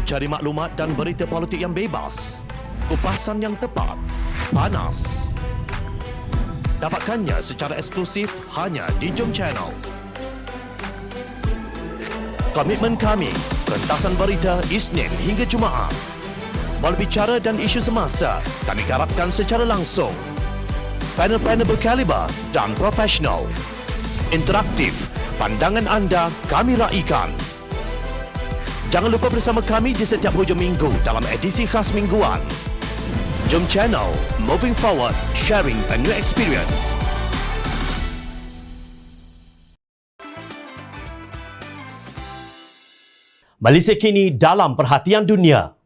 Cari maklumat dan berita politik yang bebas, kupasan yang tepat, panas. Dapatkannya secara eksklusif hanya di Jom Channel. Komitmen kami, pentasan berita Isnin hingga Jumaat. Berbicara dan isu semasa, kami garapkan secara langsung. Panel-panel berkaliber dan profesional. Interaktif, pandangan anda kami raikan. Jangan lupa bersama kami di setiap hujung minggu dalam edisi khas mingguan. Jom Channel, moving forward, sharing a new experience. Malaysia kini dalam perhatian dunia.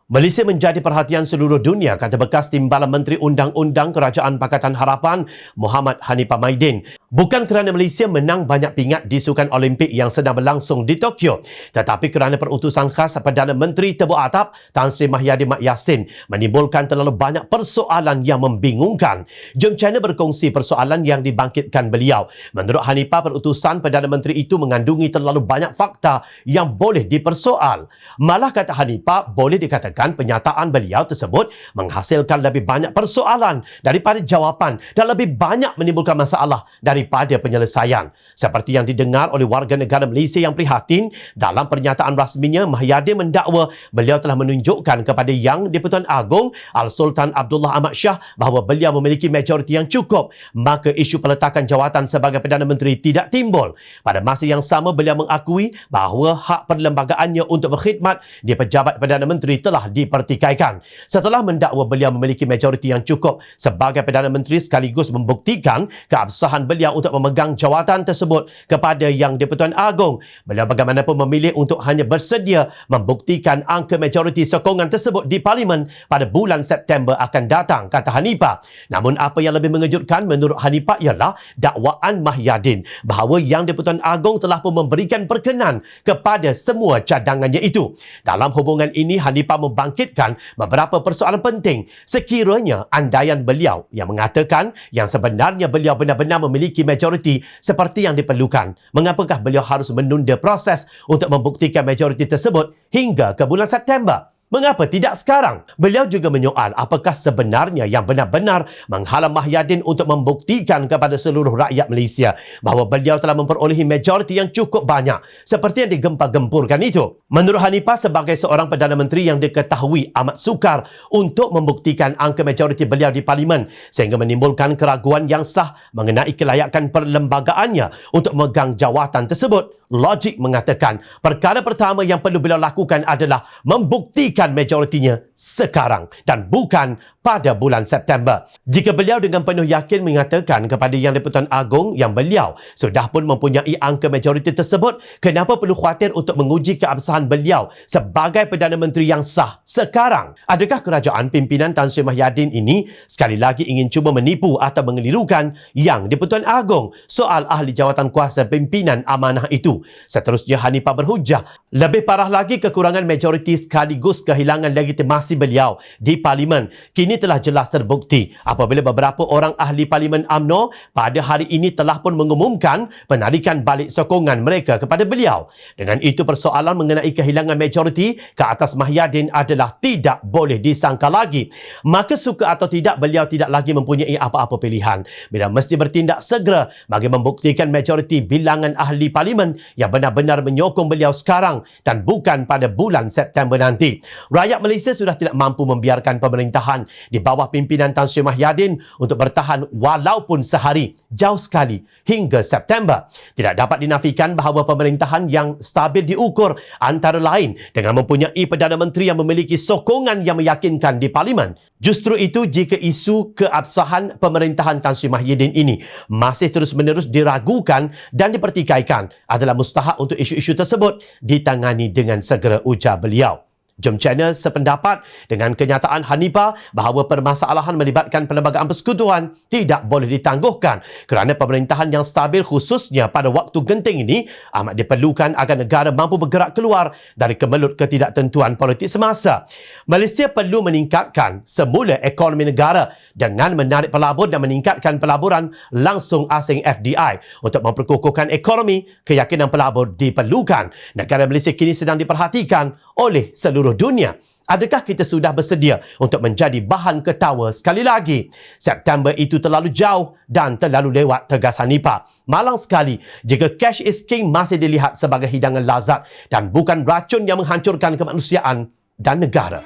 Malaysia menjadi perhatian seluruh dunia, kata bekas Timbalan Menteri Undang-Undang Kerajaan Pakatan Harapan Muhammad Hanifah Maidin. Bukan kerana Malaysia menang banyak pingat di Sukan Olimpik yang sedang berlangsung di Tokyo, tetapi kerana perutusan khas Perdana Menteri Tebuk Atap Tan Sri Mahyadin Mat Yassin menimbulkan terlalu banyak persoalan yang membingungkan. Jom Channel berkongsi persoalan yang dibangkitkan beliau. Menurut Hanifah, perutusan Perdana Menteri itu mengandungi terlalu banyak fakta yang boleh dipersoal. Malah kata Hanifah, boleh dikatakan penyataan beliau tersebut menghasilkan lebih banyak persoalan daripada jawapan dan lebih banyak menimbulkan masalah daripada penyelesaian. Seperti yang didengar oleh warga negara Malaysia yang prihatin, dalam pernyataan rasminya, Mahyadin mendakwa beliau telah menunjukkan kepada Yang di-Pertuan Agong Al-Sultan Abdullah Ahmad Shah bahawa beliau memiliki majoriti yang cukup, maka isu peletakan jawatan sebagai Perdana Menteri tidak timbul. Pada masa yang sama, beliau mengakui bahawa hak perlembagaannya untuk berkhidmat di pejabat Perdana Menteri telah dipertikaikan. Setelah mendakwa beliau memiliki majoriti yang cukup sebagai Perdana Menteri sekaligus membuktikan keabsahan beliau untuk memegang jawatan tersebut kepada Yang di-Pertuan Agong, beliau bagaimanapun memilih untuk hanya bersedia membuktikan angka majoriti sokongan tersebut di Parlimen pada bulan September akan datang, kata Hanifah. Namun apa yang lebih mengejutkan menurut Hanifah ialah dakwaan Mahyadin bahawa Yang di-Pertuan Agong telah pun memberikan perkenan kepada semua cadangannya itu. Dalam hubungan ini, Hanifah membangkitkan beberapa persoalan penting sekiranya andaian beliau yang mengatakan yang sebenarnya beliau benar-benar memiliki majoriti seperti yang diperlukan. Mengapakah beliau harus menunda proses untuk membuktikan majoriti tersebut hingga ke bulan September? Mengapa tidak sekarang? Beliau juga menyoal apakah sebenarnya yang benar-benar menghalang Mahyadin untuk membuktikan kepada seluruh rakyat Malaysia bahawa beliau telah memperolehi majoriti yang cukup banyak seperti yang digempar-gempurkan itu. Menurut Hanifah, sebagai seorang Perdana Menteri yang diketahui amat sukar untuk membuktikan angka majoriti beliau di Parlimen sehingga menimbulkan keraguan yang sah mengenai kelayakan perlembagaannya untuk memegang jawatan tersebut, logik mengatakan perkara pertama yang perlu beliau lakukan adalah membuktikan majoritinya sekarang dan bukan pada bulan September. Jika beliau dengan penuh yakin mengatakan kepada Yang di-Pertuan Agong yang beliau sudah pun mempunyai angka majoriti tersebut, kenapa perlu khawatir untuk menguji keabsahan beliau sebagai Perdana Menteri yang sah sekarang? Adakah kerajaan pimpinan Tan Sri Mahyadin ini sekali lagi ingin cuba menipu atau mengelirukan Yang di-Pertuan Agong soal ahli jawatan kuasa pimpinan amanah itu? Seterusnya, Hanifah berhujah, lebih parah lagi kekurangan majoriti sekaligus kehilangan legitimasi beliau di Parlimen kini telah jelas terbukti apabila beberapa orang ahli Parlimen UMNO pada hari ini telah pun mengumumkan penarikan balik sokongan mereka kepada beliau. Dengan itu, persoalan mengenai kehilangan majoriti ke atas Mahyadin adalah tidak boleh disangka lagi. Maka suka atau tidak, beliau tidak lagi mempunyai apa-apa pilihan. Beliau mesti bertindak segera bagi membuktikan majoriti bilangan ahli Parlimen yang benar-benar menyokong beliau sekarang dan bukan pada bulan September nanti. Rakyat Malaysia sudah tidak mampu membiarkan pemerintahan di bawah pimpinan Tan Sri Mahyadin untuk bertahan walaupun sehari, jauh sekali, hingga September. Tidak dapat dinafikan bahawa pemerintahan yang stabil diukur antara lain dengan mempunyai Perdana Menteri yang memiliki sokongan yang meyakinkan di Parlimen. Justru itu, jika isu keabsahan pemerintahan Tan Sri Mahyadin ini masih terus-menerus diragukan dan dipertikaikan, adalah mustahak untuk isu-isu tersebut ditangani dengan segera, ujar beliau. Jom Channel sependapat dengan kenyataan Hanifah bahawa permasalahan melibatkan Perlembagaan Persekutuan tidak boleh ditangguhkan kerana pemerintahan yang stabil khususnya pada waktu genting ini amat diperlukan agar negara mampu bergerak keluar dari kemelut ketidaktentuan politik semasa. Malaysia perlu meningkatkan semula ekonomi negara dengan menarik pelabur dan meningkatkan pelaburan langsung asing FDI. Untuk memperkukuhkan ekonomi, keyakinan pelabur diperlukan. Negara Malaysia kini sedang diperhatikan oleh seluruh dunia. Adakah kita sudah bersedia untuk menjadi bahan ketawa sekali lagi? September itu terlalu jauh dan terlalu lewat, tegas Hanifah. Malang sekali jika cash is king masih dilihat sebagai hidangan lazat dan bukan racun yang menghancurkan kemanusiaan dan negara.